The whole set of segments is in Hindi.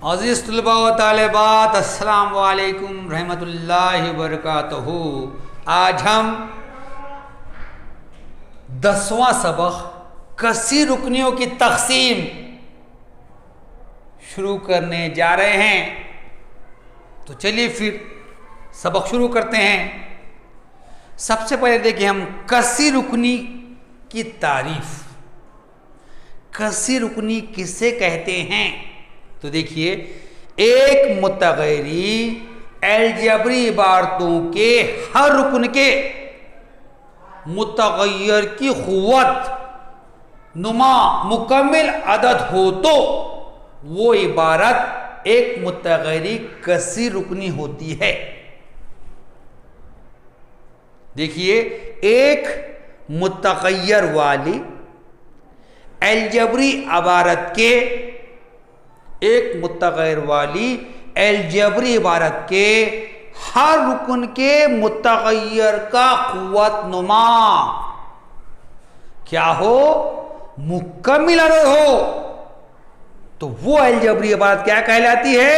अज़ीज़ तलबा व तालिबात, अस्सलाम वालेकुम रहमतुल्लाहि व बरकातहू। आज हम 10वां सबक कसीर रुकनियों की तक़सीम शुरू करने जा रहे हैं। तो चलिए फिर सबक शुरू करते हैं। सबसे पहले देखिए हम कसीर रुकनी की तारीफ। कसीर रुकनी किसे कहते हैं? तो देखिए, एक मुतग़य्यरी अलजबरी इबारतों के हर रुकन के मुतग़य्यर की क़ुव्वत नुमा मुकम्मिल अदद हो तो वो इबारत एक मुतग़य्यरी कसीर रुकनी होती है। देखिए, एक मुतग़य्यर वाली अलजबरी इबारत के अलजबरी इबारत के हर रुकन के मुतग़य्यर का क़ुव्वत नुमा क्या हो? मुकम्मिल अदद हो। तो वो अलजबरी इबारत क्या कहलाती है?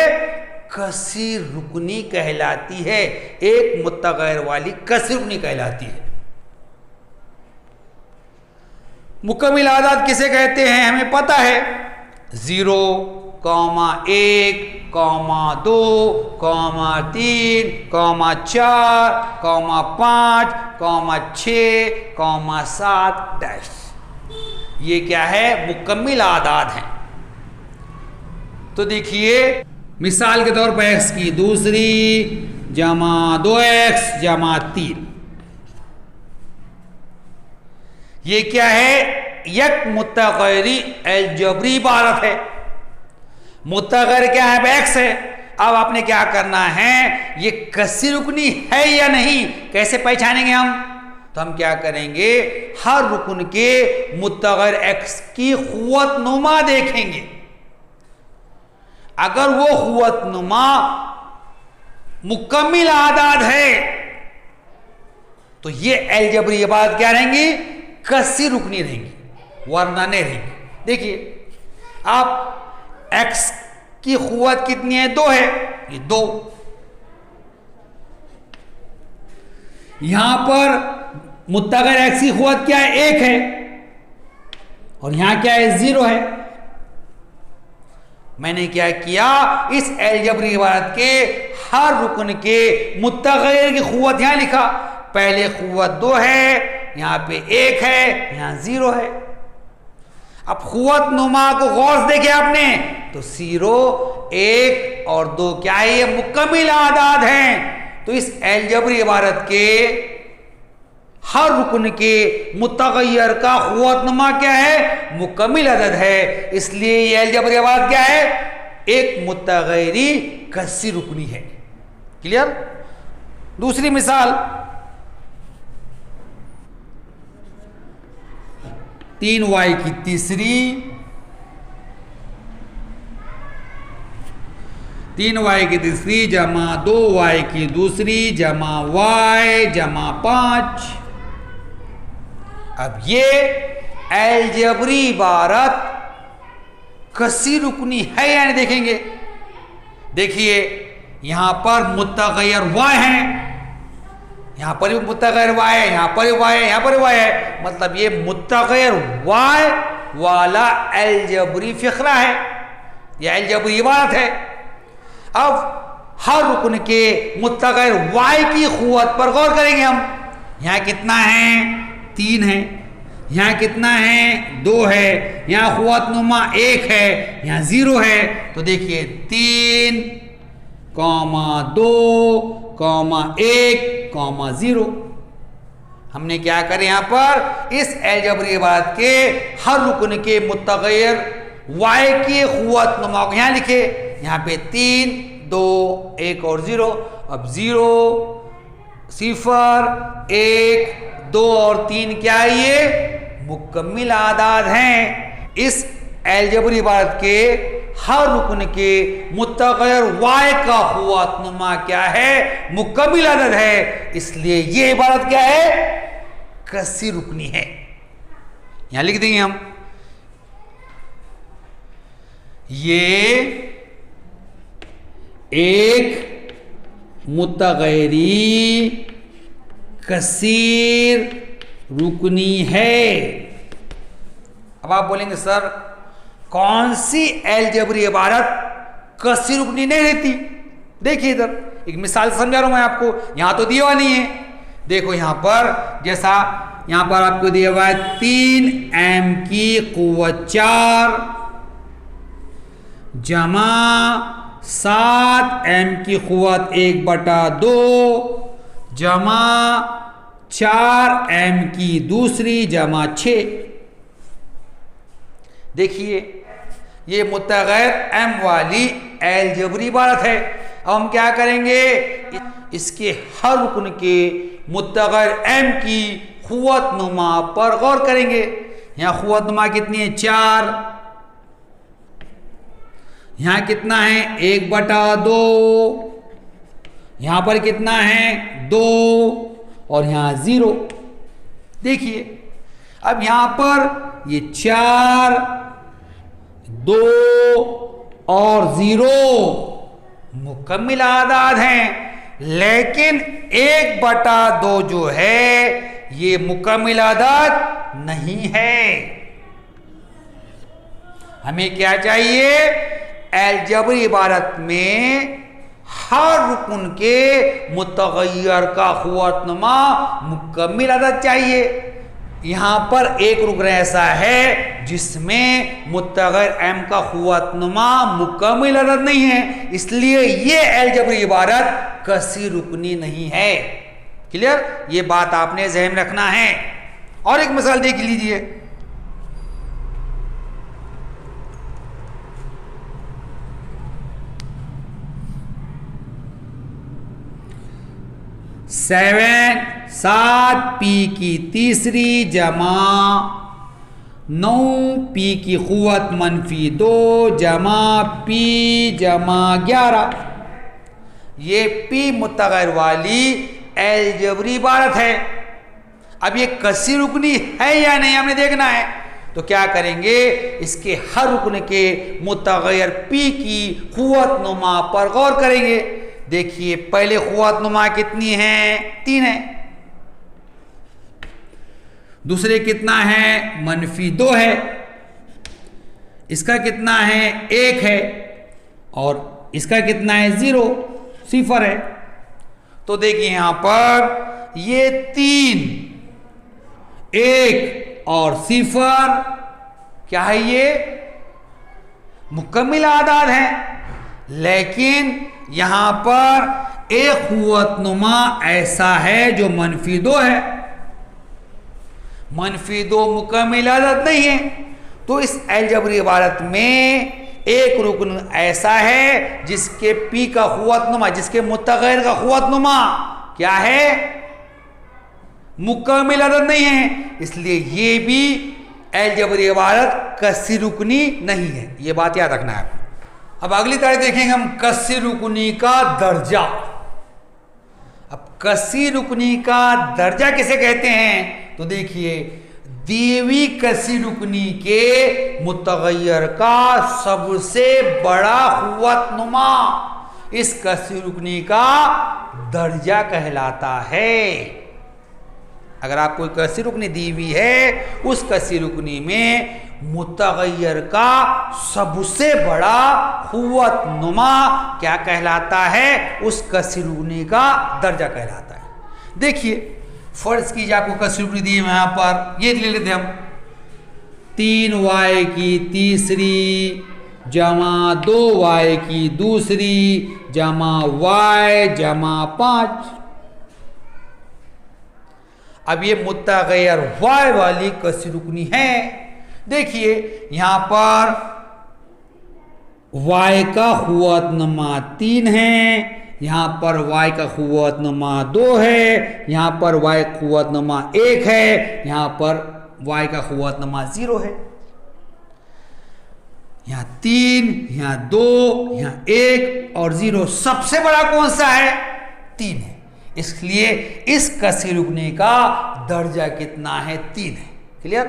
कसीर रुकनी कहलाती है। एक मुतग़य्यर वाली कसीर रुकनी कहलाती है। मुकम्मिल अदद किसे कहते हैं हमें पता है। 0, 1, 2, 3, 4, 5, 6, 7 डैश। ये क्या है? मुकम्मिल आदाद हैं। तो देखिए, मिसाल के तौर पर x की दूसरी जमा 2x जमा 3, ये क्या है? एक मुतग़य्यरी अलजबरी इबारत है। मुतग़य्यर क्या है? x है। अब आपने क्या करना है? ये कसीर रुकनी है या नहीं, कैसे पहचानेंगे हम? तो हम क्या करेंगे? हर रुकन के मुतग़य्यर x की क़ुव्वत नुमा देखेंगे। अगर वो क़ुव्वत नुमा मुकम्मिल आदाद है तो ये अलजबरी इबारत क्या रहेंगी? कसीर रुकनी रहेंगी, वरना नहीं रहेंगी। देखिए, आप x की क़ुव्वत कितनी है? 2 है। ये 2। यहां पर मुतग़य्यर x की क़ुव्वत क्या है? 1 है। और यहां क्या है? 0 है। मैंने क्या किया? इस अलजबरी इबारत के हर रुकन के मुतग़य्यर की क़ुव्वत यहां लिखा। पहले क़ुव्वत 2 है, यहां पे 1 है, यहां 0 है। अब क़ुव्वत नुमा को गौर से देखे आपने तो 0, 1 और 2 क्या है? ये मुकम्मिल आदाद हैं। तो इस अलजबरी इबारत के हर रुकन के मुतग़य्यर का क़ुव्वत नुमा क्या है? मुकम्मिल अदद है। इसलिए ये अलजबरी इबारत क्या है? एक मुतग़य्यरी कसीर रुकनी है। क्लियर? दूसरी मिसाल, 3y की तीसरी 3y की तीसरी जमा 2y की दूसरी जमा y जमा 5। अब ये अलजबरी इबारत कसीर रुकनी है या नहीं देखेंगे। देखिए, यहां पर मुतग़य्यर y है, यहां पर भी मुतग़य्यर y है, यहां पर भी y है, यहां पर भी y है। मतलब ये मुतग़य्यर y वाला अलजबरी फ़िक़रा है, यह अलजबरी इबारत है। अब हर रुकन के मुतग़य्यर y की क़ुव्वत पर गौर करेंगे हम। यहां कितना है? 3 है। यहां कितना है? 2 है। यहां क़ुव्वत नुमा 1 है, यहां 0 है। तो देखिए, 3, 2, 1, 0। हमने क्या करें? यहां पर इस अलजबरी इबारत के हर रुकन के मुतग़य्यर y की क़ुव्वत नुमा को यहां लिखे। यहां पे 3, 2, 1 और 0। अब 0, 0, 1, 2 और 3 क्या है? ये मुकम्मिल आदाद हैं। इस अलजबरी इबारत के हर रुकन के मुतग़य्यर y का क़ुव्वत नुमा क्या है? मुकम्मिल अदद है। इसलिए ये इबारत क्या है? कसीर रुकनी है। यहां लिख देंगे हम, ये एक मुतगैरी कसीर रुकनी है। अब आप बोलेंगे सर कौन सी अलजेब्री इबारत कसीर रुकनी नहीं रहती? देखिए इधर एक मिसाल समझा रहा हूं मैं आपको, यहां तो दिया हुआ नहीं है। देखो यहां पर जैसा यहां पर आपको दिया हुआ है 3m की कुव्वत 4 जमा 7m की कुव्वत 1/2 जमा 4m की दूसरी जमा 6। देखिए ये मुतगैर m वाली अलजेब्री इबारत है। अब हम क्या करेंगे, इसके हर रुकन के मुतगैर m की खुवत नुमा पर गौर करेंगे। यहां खुवत नुमा कितनी है 4, यहां कितना है 1/2, यहां पर कितना है 2 और यहां 0। देखिए अब यहां पर ये 4 2 और 0 मुकम्मिल आदाद हैं, लेकिन 1/2 जो है ये मुकम्मिल आदाद नहीं है। हमें क्या चाहिए, अलजेब्री इबारत में हर रुकन के मुतगय्यर का खुवतनुमा मुकम्मिल अदद चाहिए। यहां पर एक रुकन ऐसा है जिसमें मुतगैर m का खुवतनुमा मुकम्मिल अदद नहीं है, इसलिए ये अलजेब्री इबारत कसीर रुकनी नहीं है। क्लियर? ये बात आपने ज़हन में रखना है। और एक मिसाल देख लीजिए, सात पी की तीसरी जमा 9 पी की खुवत -2 जमा पी जमा 11। ये पी मुतगैर वाली अलजेब्री इबारत है। अब ये कसीर रुकनी है या नहीं हमने देखना है, तो क्या करेंगे, इसके हर रुकन के मुतगैर पी की खुवत नुमा पर गौर करेंगे। देखिए पहले खुवत नुमा कितनी है 3 है, दूसरे कितना है -2 है, इसका कितना है 1 है और इसका कितना है 0 है। तो देखिए यहां पर ये 3 1 और 0 क्या है, ये मुकम्मिल आदाद है, लेकिन यहां पर एक खुवतनुमा ऐसा है जो -2 है। -2 मुकम्मिल आदद नहीं है, तो इस अलजेब्री इबारत में एक रुकन ऐसा है जिसके पी का खुवतनुमा, जिसके मुतगैर का खुवतनुमा क्या है, मुकम्मिल अदद नहीं है, इसलिए ये भी अलजेब्री इबारत कसीर रुकनी नहीं है। ये बात याद रखना है। अब अगली तारीख देखेंगे हम कसीर रुकनी का दर्जा। अब कसीर रुकनी का दर्जा किसे कहते हैं, तो देखिए दीवी कसीर रुकनी के मुतगय्यर का सबसे बड़ा खुवतनुमा इस कसीर रुकनी का दर्जा कहलाता है। अगर आपको कोई कसीर रुकनी दी हुई है, उस कसीर रुकनी में मुतगय्यर का सबसे बड़ा खुवतनुमा क्या कहलाता है, उस कसीर रुकनी का दर्जा कहलाता है। देखिए फर्ज कीजिए आपको कसीर रुकनी दी है यहाँ पर, ये ले लेते हम 3y की तीसरी जमा 2y की दूसरी जमा y जमा 5। अब ये मुतगय्यर y वाली कसीर रुकनी है। देखिए यहां पर y का खुवतनुमा 3 है, यहां पर y का खुवतनुमा 2 है, यहां पर y खुवतनुमा 1 है, यहां पर y का खुवतनुमा 0 है। यहां 3, यहां 2, यहां 1 और 0, सबसे बड़ा कौन सा है, 3 है। इसलिए इस कसीर रुकनी का दर्जा कितना है, 3 है। क्लियर?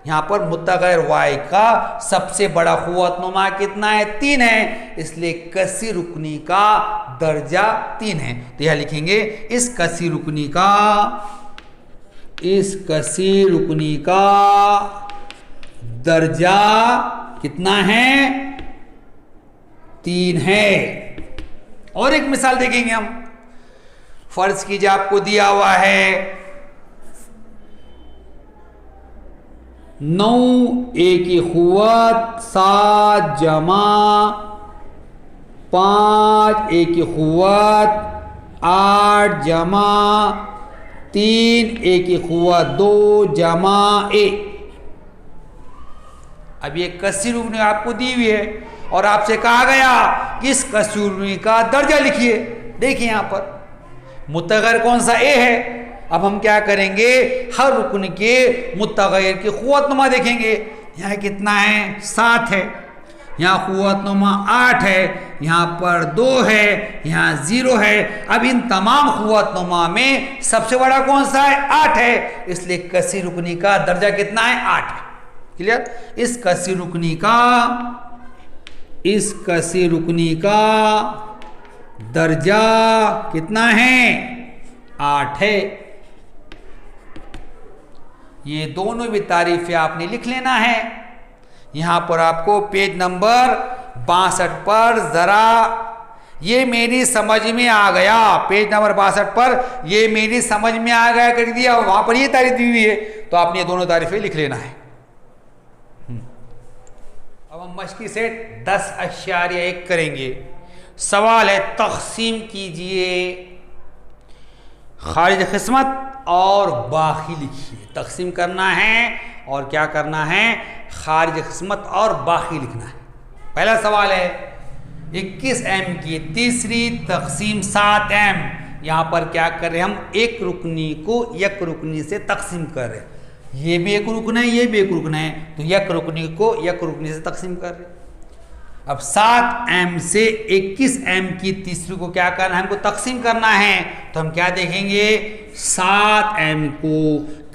यहाँ पर मुत्तग़य्यर y का सबसे बड़ा क़ुव्वतनुमा कितना है? 3 है, इसलिए कसीर रुकनी का दर्जा 3 है। तो यह लिखेंगे इस कसीर रुकनी का दर्जा कितना है? 3 है। और एक मिसाल देखेंगे हम। फर्ज कीजिए आपको दिया हुआ है 9 a की क़ुव्वत 7 जमा 5 a की क़ुव्वत 8 जमा 3 a की क़ुव्वत 2 जमा a। अब ये कसीर रुकनी आपको दी हुई है और आपसे कहा गया कि इस कसीर रुकनी का दर्जा लिखिए। देखिए यहाँ पर मुत्तग़य्यर कौन सा? ए है। अब हम क्या करेंगे? हर रुकन के मुत्तग़य्यर की क़ुव्वतनुमा देखेंगे। यहाँ कितना है? 7 है। यहाँ क़ुव्वतनुमा 8 है, यहाँ पर 2 है, यहाँ 0 है। अब इन तमाम क़ुव्वतनुमा में सबसे बड़ा कौन सा है? 8 है, इसलिए कसीर रुकनी का दर्जा कितना है? 8 है। क्लियर? इस कसीर रुकनी का दर्जा कितना है? 8 है। ये दोनों भी तारीफें आपने लिख लेना है। यहां पर आपको पेज नंबर 62 पर जरा ये मेरी समझ में आ गया, पेज नंबर 62 पर ये मेरी समझ में आ गया कर दिया, वहां पर ये तारीफ दी हुई है, तो आपने ये दोनों तारीफें लिख लेना है। अब हम मश्की सेट 10.1 करेंगे। सवाल है तक़सीम कीजिए खारिज क़िस्मत और बाकी लिखिए। तक़सीम करना है और क्या करना है? खारिज क़िस्मत और बाकी लिखना है। पहला सवाल है 21m की तीसरी तक़सीम 7m। यहाँ पर क्या कर रहे हैं? हम एक रुकनी को यक रुकनी से तक़सीम कर रहे हैं। ये भी एक रुकन है, ये भी एक रुकन है, तो यक रुकनी को यक रुकनी से तक़सीम कर रहे हैं। अब 7m से 21m की तीसरी को क्या करना है? हमको तक़सीम करना है। तो हम क्या देखेंगे? 7m को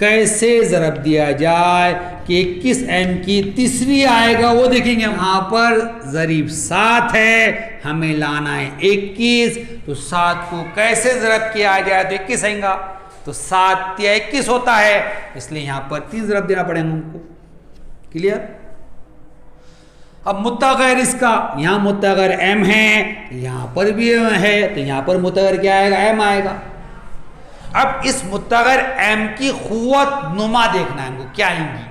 कैसे ज़रब दिया जाए कि 21m की तीसरी आएगा, वो देखेंगे। यहाँ पर ज़रीब 7 है, हमें लाना है 21, तो 7 को कैसे ज़रब किया जाए? तो 21 आएगा, तो 7 या 21 होता है, इसलिए यहाँ पर 3 ज़रब देना पड़ेगा हमको। क्लियर? अब मुत्तग़य्यर इसका, यहाँ मुत्तग़य्यर m है, यहाँ पर भी m है, तो यहाँ पर मुत्तग़य्यर क्या आएगा? m आएगा। अब इस मुत्तग़य्यर m की क़ुव्वतनुमा देखना है हमको, क्या आएंगी?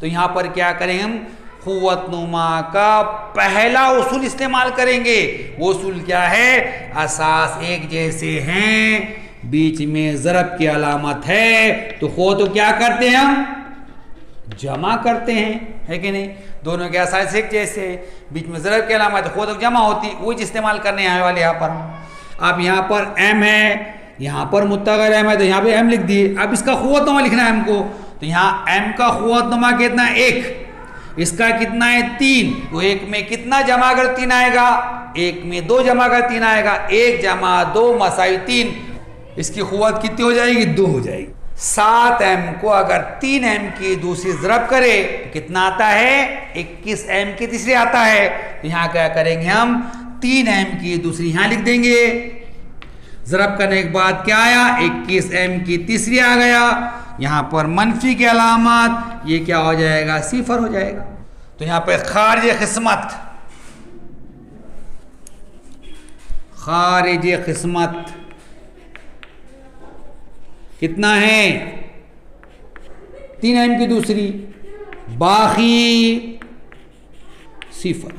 तो यहाँ पर क्या करेंगे हम? क़ुव्वतनुमा का पहला उसूल इस्तेमाल करेंगे। वो उसूल क्या है? असास एक जैसे हैं, बीच में ज़रब की अलामत है, तो क़ुव्वत क्या करते हैं हम? जमा करते हैं, है कि नहीं? दोनों के असास एक जैसे, बीच में ज़रब की अलामत है, क़ुव्वत जमा होती, वो इस्तेमाल करने आने वाले यहाँ पर। अब यहाँ पर m है, यहाँ पर मुत्तग़य्यर m है, तो यहाँ पे m लिख दिए। अब इसका क़ुव्वतनुमा लिखना है हमको, तो यहाँ m का क़ुव्वतनुमा कितना है? 1। इसका कितना है? 3। तो 1 में कितना जमा कर 3 आएगा? 1 में 2 जमा कर 3 आएगा। 1 जमा 2 मसाई 3, इसकी क़ुव्वत कितनी हो जाएगी? 2 हो जाएगी। 7m को अगर 3m की दूसरी ज़रब करे तो कितना आता है? 21m की तीसरी आता है। तो यहाँ क्या करेंगे हम? 3m की दूसरी यहाँ लिख देंगे। ज़रब करने के बाद क्या आया? 21m की तीसरी आ गया। यहाँ पर मनफी की अलामत, ये क्या हो जाएगा? 0 हो जाएगा। तो यहाँ पर खारिज क़िस्मत कितना है? 3m की दूसरी, बाकी 0।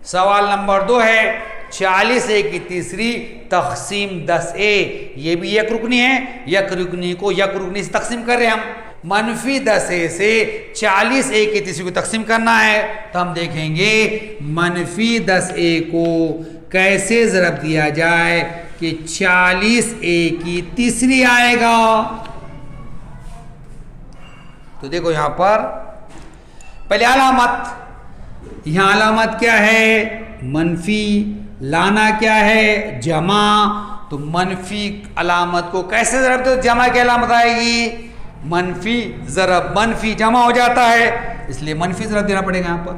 सवाल नंबर 2 है 40a की तीसरी तक़सीम 10a। ये भी यक रुकनी है, यक रुकनी को यक रुकनी से तक़सीम कर रहे हैं हम। मनफी 10a से 40a की तीसरी को तक़सीम करना है, तो हम देखेंगे मनफी 10a को कैसे ज़रब दिया जाए कि 40a की तीसरी आएगा। तो देखो यहाँ पर पहले अलामत, यहाँ अलामत क्या है? मनफी। लाना क्या है? जमा। तो मनफी अलामत को कैसे ज़रब दो? जमा की अलामत आएगी, मनफी ज़रब मनफी जमा हो जाता है, इसलिए मनफी ज़रब देना पड़ेगा यहां पर।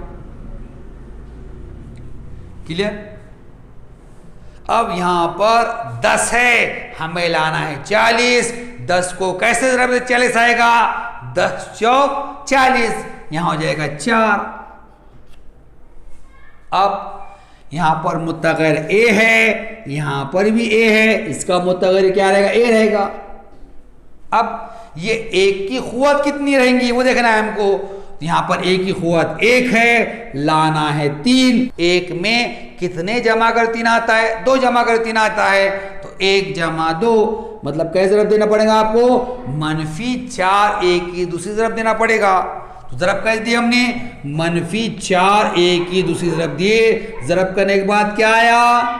क्लियर? अब यहां पर 10 है, हमें लाना है 40। 10 को कैसे ज़रब 40 आएगा? 10 चौक 40, यहां हो जाएगा 4। अब यहां पर मुत्तग़िर ए है, यहां पर भी ए है, इसका मुत्तग़िर क्या रहेगा? ए रहेगा। अब ये एक की क़ुव्वत कितनी रहेंगी वो देखना है हमको। यहां पर एक की क़ुव्वत 1 है, लाना है 3। 1 में कितने जमा कर 3 आता है? 2 जमा कर 3 आता है, तो 1 जमा 2 मतलब कैसे ज़रब देना पड़ेगा आपको? -4 ए की दूसरी ज़रब देना पड़ेगा। तो ज़रब कैसे दिए हमने? -4 ए की दूसरी ज़रब दिए। ज़रब करने के बाद क्या आया?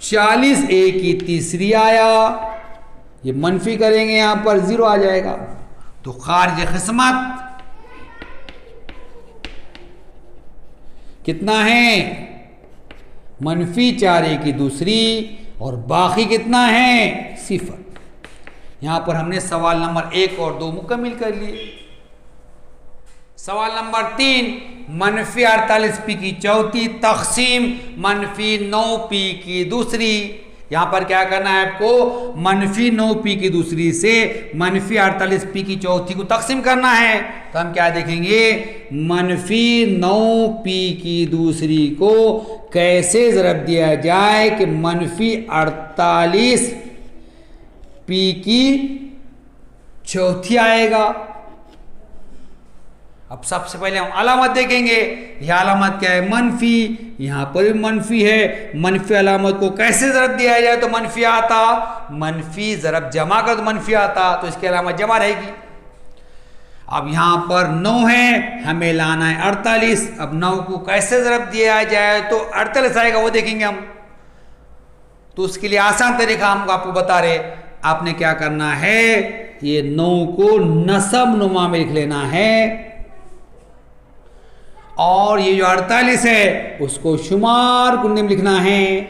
40 ए की तीसरी आया। ये मनफी करेंगे यहां पर 0 आ जाएगा। तो खारिज किस्मत कितना है? -4 ए की दूसरी और बाकी कितना है? 0। यहां पर हमने सवाल नंबर 1 और 2 मुकम्मल कर लिए। सवाल नंबर 3, -48 पी की चौथी तक़सीम -9 पी की दूसरी। यहां पर क्या करना है आपको? -9 पी की दूसरी से -48 पी की चौथी को तक़सीम करना है। तो हम क्या देखेंगे? -9 पी की दूसरी को कैसे ज़रब दिया जाए कि -48 पी की चौथी आएगा। अब सबसे पहले हम अलामत देखेंगे। यह अलामत क्या है? मनफी। यहां पर भी मनफी है। मनफी अलामत को कैसे ज़रब दिया जाए तो मनफी आता? मनफी ज़रब जमा कर तो मनफी आता, तो इसकी अलामत जमा रहेगी। अब यहां पर 9 है, हमें लाना है 48। अब 9 को कैसे ज़रब दिया जाए तो 48 आएगा वो देखेंगे हम। तो उसके लिए आसान तरीका हम आपको बता रहे। आपने क्या करना है? ये 9 को नसब नुमा में लिख लेना है और ये जो 48 है उसको शुमार कुंडे में लिखना है।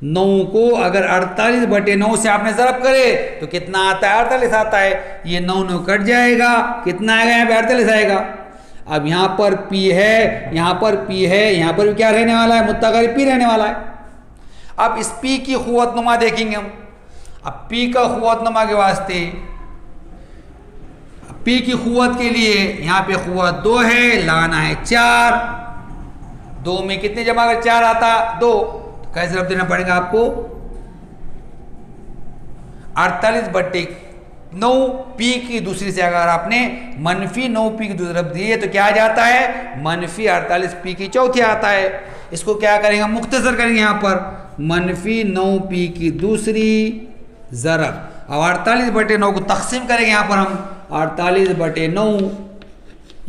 9 को अगर 48/9 से आपने ज़रब करे तो कितना आता है? 48 आता है। ये 9 कट जाएगा, कितना आएगा? यहाँ पे 48 आएगा। अब यहाँ पर P है, यहाँ पर P है, यहाँ पर भी क्या रहने वाला है? मुत्तग़िर P रहने वाला है। अब इस P की क़ुव्वत नुमा देखेंगे हम। अब P का क़ुव्वत नुमा के वास्ते P की क़ुव्वत के लिए यहाँ पे क़ुव्वत 2 है, लाना है 4। 2 में कितने जमा कर 4 आता? 2। तो कैसे ज़रब देना पड़ेगा आपको? 48/9 P की दूसरी से अगर आपने -9 P की दूसरी ज़रब दिए तो क्या आ जाता है? -48 P की चौथी आता है। इसको क्या करेंगे? मुख्तसर करेंगे यहाँ पर -9 P की दूसरी ज़रब। अब 48/9 को तक़सीम करेंगे यहाँ पर हम। 48/9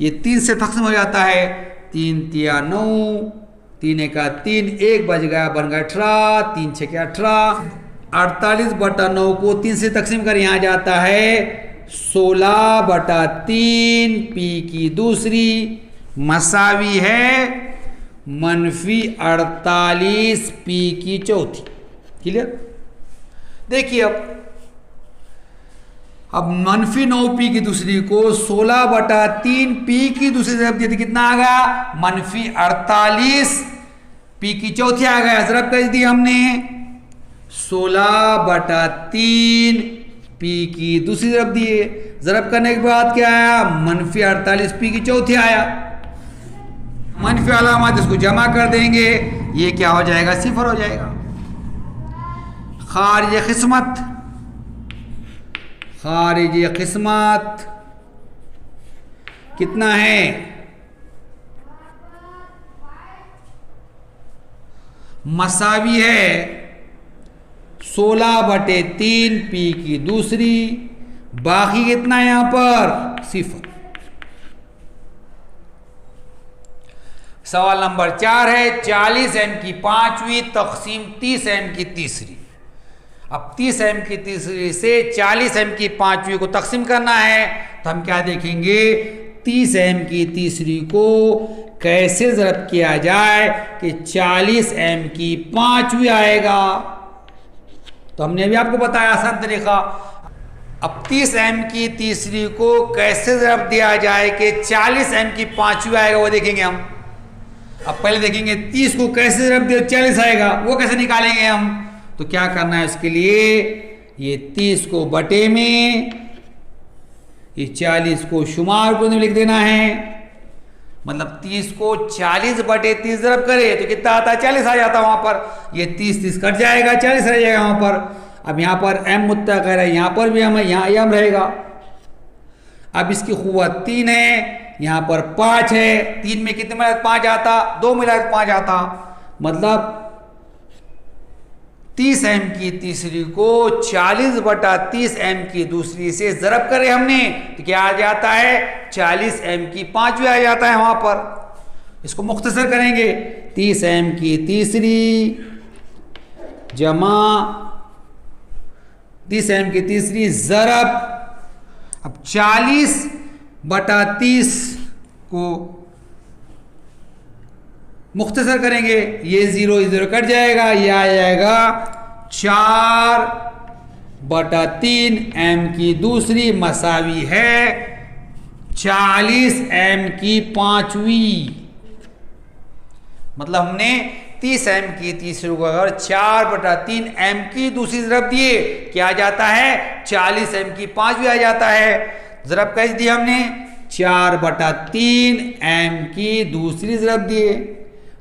ये 3 से तक़सीम हो जाता है। 3 तिया 9, 3 एका 3, 1 बच गया, बन गया 18, 3 छः 18। 48/9 को 3 से तक़सीम कर यहाँ जाता है 16/3 P की दूसरी मसावी है -48 P की चौथी। क्लियर? देखिए अब -9 P की दूसरी को 16/3 P की दूसरी ज़रब दी थी, कितना आ गया? -48 P की चौथी आ गया। ज़रब कर दी हमने 16/3 P की दूसरी ज़रब दिए। ज़रब करने के बाद क्या आया? -48 P की चौथी आया। मनफी अलामत इसको जमा कर देंगे, ये क्या हो जाएगा? 0 हो जाएगा। खारिज किस्मत, खारिज किस्मत कितना है? मसावी है 16/3 P की दूसरी, बाकी कितना है यहां पर? 0। सवाल नंबर 4 है 40 M की पांचवी तक़सीम 30 M की तीसरी। अब 30 M की तीसरी से 40 M की पांचवी को तक़सीम करना है। तो हम क्या देखेंगे? 30 M की तीसरी को कैसे ज़रब किया जाए कि 40 M की पांचवी आएगा। तो हमने अभी आपको बताया आसान तरीका। अब 30 m की तीसरी को कैसे ज़रब दिया जाए कि 40 m की पांचवी आएगा, वो देखेंगे हम। अब पहले देखेंगे 30 को कैसे ज़रब दिया 40 आएगा, वो कैसे निकालेंगे हम। तो क्या करना है उसके लिए, ये 30 को बटे में, ये 40 को शुमार में लिख देना है। मतलब 30 को 40 बटे 30 ज़रब करे तो कितना आता है, 40 आ जाता है वहां पर। ये 30 कट जाएगा, 40 रह जाएगा वहां पर। अब यहाँ पर m मुत्तग़िर है, यहाँ पर भी हम है, यहाँ m रहेगा। अब इसकी क़ुव्वत 3 है, यहाँ पर 5 है। 3 में कितने मिला 5 आता, 2 मिला 5 आता। मतलब 30 m की तीसरी को 40 बटा 30 m की दूसरी से ज़रब करे हमने तो क्या आ जाता है, 40 m की पांचवी आ जाता है वहां पर। इसको मुख्तसर करेंगे, 30 m की तीसरी जमा 30 m की तीसरी ज़रब। अब 40 बटा 30 को मुख्तसर करेंगे, ये 0 कट जाएगा, ये आ जाएगा 4 बटा 3 m की दूसरी मसावी है 40 m की पांचवी। मतलब हमने 30 m की तीसरी को अगर 4 बटा 3 m की दूसरी ज़रब दिए, क्या आ जाता है, 40 m की पांचवी आ जाता है। ज़रब कैसे दिया हमने, 4 बटा 3 m की दूसरी ज़रब दिए।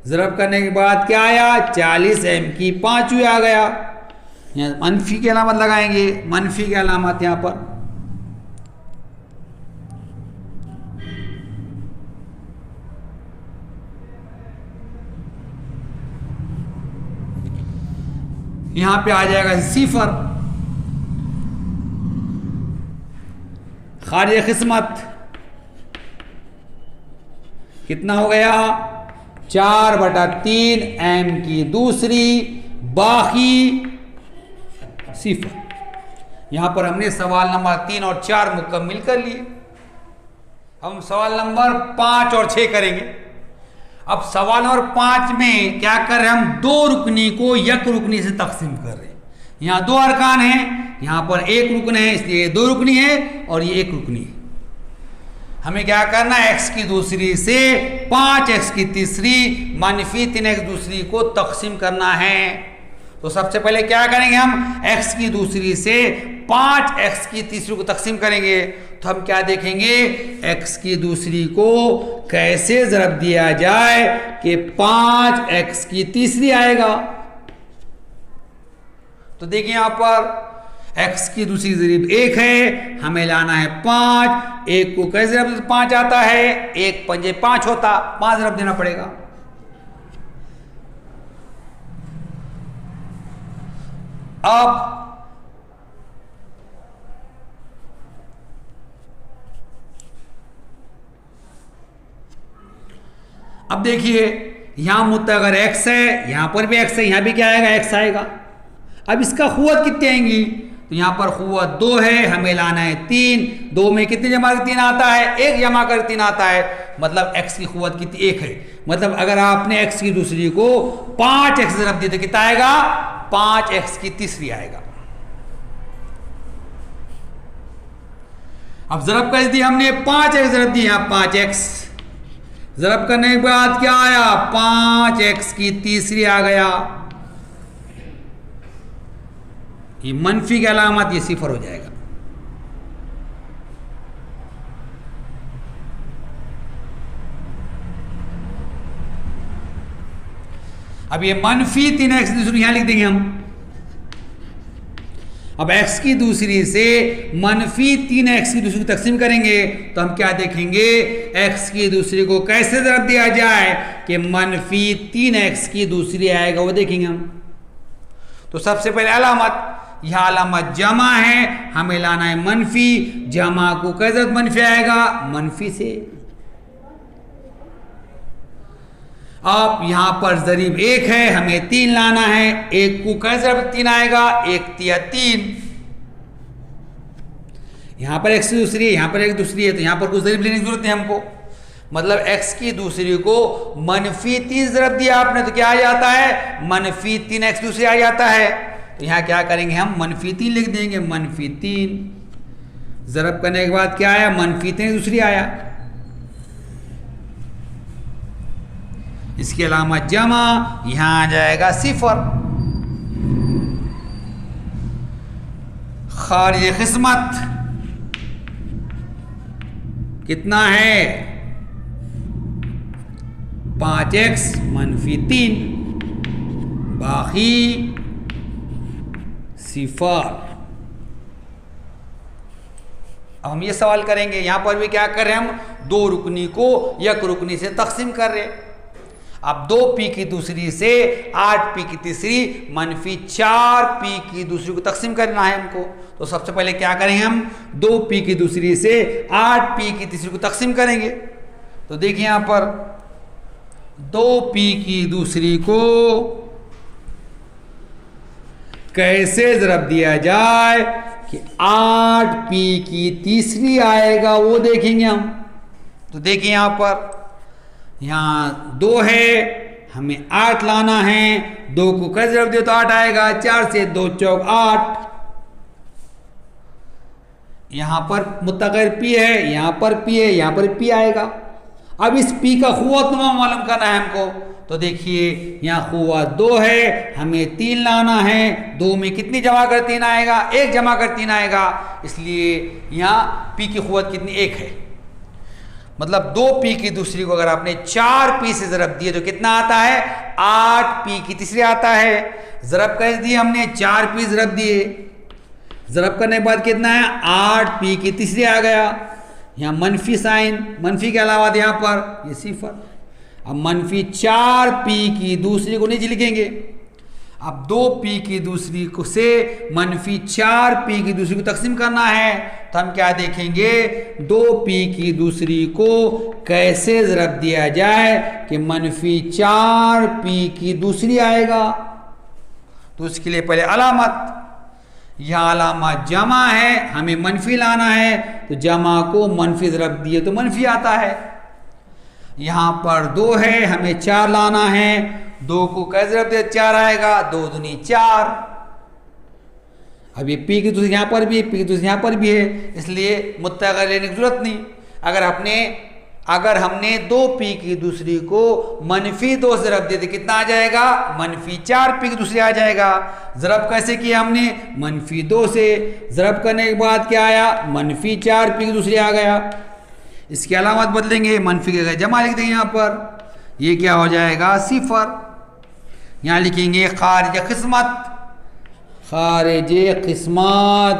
ज़रब करने के बाद क्या आया, 40 m की पांचवी आ गया। यहाँ मनफी की अलामत लगाएंगे, मनफी की अलामत यहाँ पर। यहां पे आ जाएगा 0, खारिज किस्मत कितना हो गया, 4 बटा 3 m की दूसरी बाकी 0। यहां पर हमने सवाल नंबर 3 और 4 मुकम्मिल कर लिए। हम सवाल नंबर 5 और 6 करेंगे। अब सवाल नंबर 5 में क्या कर रहे हैं, हम 2 रुकनी को 1 रुकनी से तकसीम कर रहे हैं। यहाँ 2 अरकान हैं, यहाँ पर 1 रुकन है, इसलिए 2 रुकनी है और ये 1 रुकनी है। हमें क्या करना है, x की दूसरी से 5x की तीसरी मनफी 3x दूसरी को तकसीम करना है। तो सबसे पहले क्या करेंगे, हम x की दूसरी से 5x की तीसरी को तकसीम करेंगे। तो हम क्या देखेंगे, x की दूसरी को कैसे ज़रब दिया जाए कि 5x की तीसरी आएगा। तो देखिए यहां पर x की दूसरी ज़रीब 1 है, हमें लाना है 5। 1 को कैसे ज़रब देते, 5 आता है, 1 पंजे 5 होता, 5 ज़रब देना पड़ेगा। अब देखिए यहां मुत्तग़िर x है, यहां पर भी x है, यहां भी क्या आएगा, x आएगा। अब इसका क़ुव्वत कितनी आएंगी, तो यहां पर क़ुव्वत 2 है, हमें लाना है 3। 2 में कितने जमा कर 3 आता है, 1 जमा कर 3 आता है। मतलब x की क़ुव्वत कितनी, 1 है। मतलब अगर आपने x की दूसरी को 5x ज़रब दी तो कितना आएगा, 5x की तीसरी आएगा। अब ज़रब कैसे दी हमने, 5x ज़रब दी, यहाँ 5x ज़रब करने के बाद क्या आया, 5x की तीसरी आ गया। ये मनफी की अलामत, ये 0 हो जाएगा। अब ये मनफी 3x दूसरी यहां लिख देंगे हम। अब x की दूसरी से मनफी 3x की दूसरी तकसीम करेंगे तो हम क्या देखेंगे, x की दूसरी को कैसे ज़रब दिया जाए कि मनफी 3x की दूसरी आएगा, वो देखेंगे हम। तो सबसे पहले अलामत, यह अलामत जमा है, हमें लाना है मनफी। जमा को कैसे मनफी आएगा, मनफी से। अब यहां पर ज़रीब 1 है, हमें 3 लाना है। 1 को कैसे 3 आएगा, 1 तिया 3। यहां पर x की दूसरी है, यहां पर एक दूसरी है, तो यहां पर कुछ ज़रीब लेने की जरूरत है हमको। मतलब x की दूसरी को मनफी 3 ज़रब दिया आपने तो क्या आ जाता है, मनफी 3x दूसरी आ जाता है। तो यहाँ क्या करेंगे हम, मनफी 3 लिख देंगे, मनफी 3 ज़रब करने के बाद क्या आया, -3 दूसरी आया। इसकी अलामत जमा, यहां आ जाएगा 0। खारिज किस्मत कितना है, 5x -3, बाकी 0। अब हम ये सवाल करेंगे, यहां पर भी क्या कर रहे हैं, हम 2 रुकनी को 1 रुकनी से तकसीम कर रहे हैं। अब 2p की दूसरी से 8p की तीसरी -4p की दूसरी को तकसीम करना है हमको। तो सबसे पहले क्या करेंगे, हम 2p की दूसरी से 8p की तीसरी को तकसीम करेंगे। तो देखिए यहां पर 2p की दूसरी को कैसे ज़रब दिया जाए कि 8p की तीसरी आएगा, वो देखेंगे हम। तो देखिए यहां पर, यहाँ 2 है, हमें 8 लाना है। 2 को कैसे ज़रब दिया तो 8 आएगा, 4 से 2 चौक 8। यहाँ पर मुत्तग़िर p है, यहाँ पर p है, यहाँ पर p आएगा। अब इस p का ख़ुव्वत मालूम करना है हमको। तो देखिए यहाँ ख़ुव्वत 2 है, हमें 3 लाना है। 2 में कितनी जमा कर 3 आएगा, 1 जमा कर 3 आएगा। इसलिए यहाँ p की ख़ुव्वत कितनी, 1 है। मतलब 2p की दूसरी को अगर आपने 4p से ज़रब दिए तो कितना आता है, 8p की तीसरी आता है। ज़रब कैसे दिए हमने, 4p ज़रब दिए, ज़रब करने के बाद कितना है, 8p की तीसरी आ गया। यहाँ मनफी साइन, मनफी के अलावा यहाँ पर ये 0। अब -4p की दूसरी को नीचे लिखेंगे। अब 2p की दूसरी को से -4p की दूसरी को तकसीम करना है। तो हम क्या देखेंगे, 2p की दूसरी को कैसे ज़रब दिया जाए कि -4p की दूसरी आएगा। तो उसके लिए पहले अलामत, यह अलामत जमा है, हमें मनफी लाना है। तो जमा को मनफी ज़रब दिए तो मनफी आता है। यहाँ पर 2 है, हमें 4 लाना है। 2 को कैसे ज़रब दिया, 4 आएगा, 2 दूनी 4। अब ये p की दूसरी यहाँ पर भी है, p की दूसरी यहाँ पर भी है, इसलिए मुत्तग़िर लेने की जरूरत नहीं। अगर हमने 2p की दूसरी को -2 से ज़रब दे तो कितना आ जाएगा, -4p की दूसरी आ जाएगा। ज़रब कैसे किया हमने, -2 से ज़रब करने के बाद क्या आया, -4p की दूसरी आ गया। इसकी अलामत बदलेंगे, मनफी के जमा लिख देंगे यहाँ पर, ये क्या हो जाएगा, 0। यहाँ लिखेंगे खारिज किस्मत, खारिज किस्मत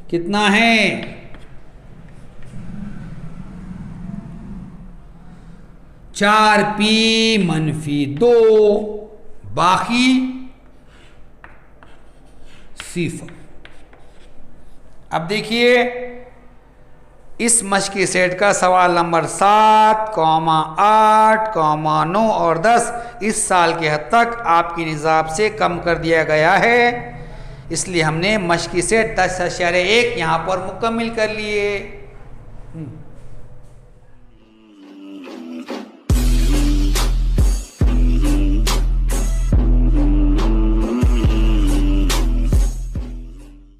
कितना है, 4p -2, बाकी 0। अब देखिए इस मश्क़ी सेट का सवाल नंबर 7, 8, 9 और 10 इस साल के हद तक आपकी निज़ाब से कम कर दिया गया है। इसलिए हमने मश्क़ी सेट 10.1 यहाँ पर मुकम्मिल कर लिए।